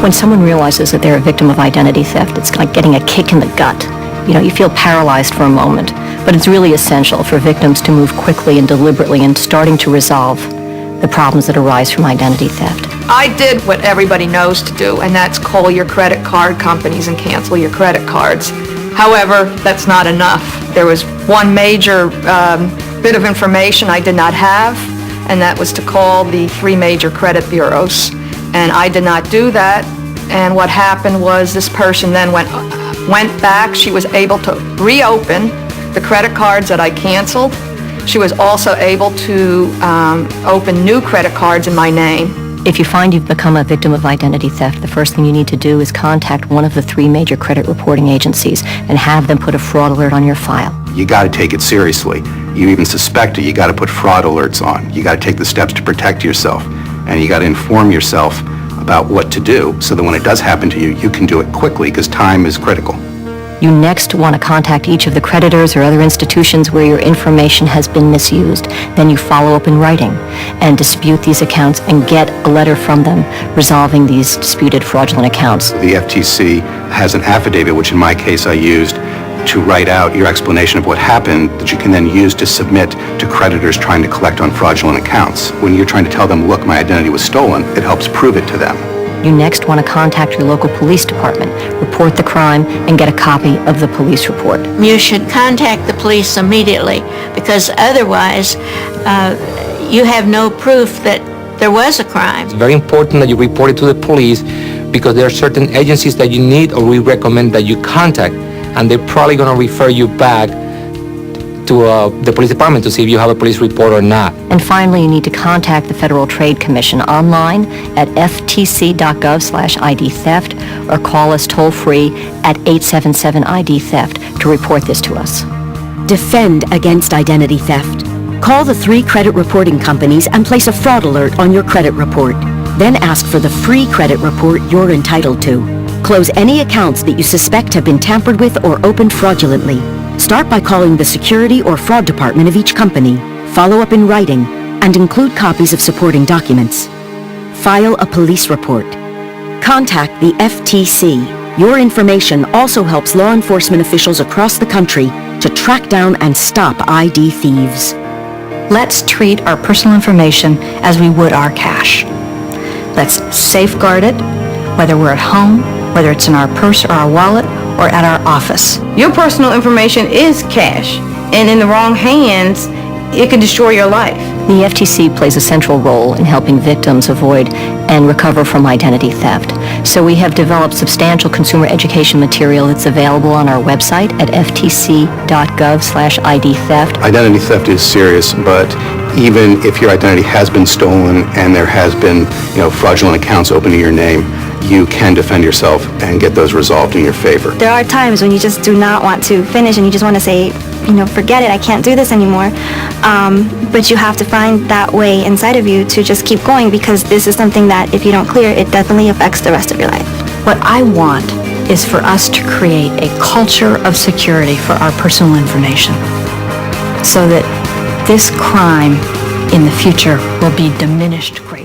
When someone realizes that they're a victim of identity theft, it's like getting a kick in the gut. You feel paralyzed for a moment, but it's really essential for victims to move quickly and deliberately in starting to resolve the problems that arise from identity theft. I did what everybody knows to do, and that's call your credit card companies and cancel your credit cards. However, that's not enough. There was one major bit of information I did not have, and that was to call the 3 major credit bureaus. And I did not do that, and what happened was this person then went back. She was able to reopen the credit cards that I canceled. She was also able to open new credit cards in my name. If you find you've become a victim of identity theft, the first thing you need to do is contact one of the 3 major credit reporting agencies and have them put a fraud alert on your file. You got to take it seriously. You even suspect it, you got to put fraud alerts on. You got to take the steps to protect yourself, and you got to inform yourself about what to do so that when it does happen to you, you can do it quickly because time is critical. You next want to contact each of the creditors or other institutions where your information has been misused. Then you follow up in writing and dispute these accounts and get a letter from them resolving these disputed fraudulent accounts. The FTC has an affidavit, which in my case I used, to write out your explanation of what happened that you can then use to submit to creditors trying to collect on fraudulent accounts. When you're trying to tell them, look, my identity was stolen, it helps prove it to them. You next want to contact your local police department, report the crime, and get a copy of the police report. You should contact the police immediately because otherwise you have no proof that there was a crime. It's very important that you report it to the police because there are certain agencies that you need or we recommend that you contact, and they're probably going to refer you back to the police department to see if you have a police report or not. And finally, you need to contact the Federal Trade Commission online at ftc.gov/ID-theft or call us toll-free at 877-ID-THEFT to report this to us. Defend against identity theft. Call the 3 credit reporting companies and place a fraud alert on your credit report. Then ask for the free credit report you're entitled to. Close any accounts that you suspect have been tampered with or opened fraudulently. Start by calling the security or fraud department of each company. Follow up in writing and include copies of supporting documents. File a police report. Contact the FTC. Your information also helps law enforcement officials across the country to track down and stop ID thieves. Let's treat our personal information as we would our cash. Let's safeguard it, whether we're at home, whether it's in our purse or our wallet, or at our office. Your personal information is cash, and in the wrong hands, it can destroy your life. The FTC plays a central role in helping victims avoid and recover from identity theft. So we have developed substantial consumer education material that's available on our website at ftc.gov/ID-theft. Identity theft is serious, but even if your identity has been stolen and there has been, fraudulent accounts open to your name, you can defend yourself and get those resolved in your favor. There are times when you just do not want to finish and you just want to say, forget it, I can't do this anymore. But you have to find that way inside of you to just keep going because this is something that if you don't clear, it definitely affects the rest of your life. What I want is for us to create a culture of security for our personal information so that this crime in the future will be diminished greatly.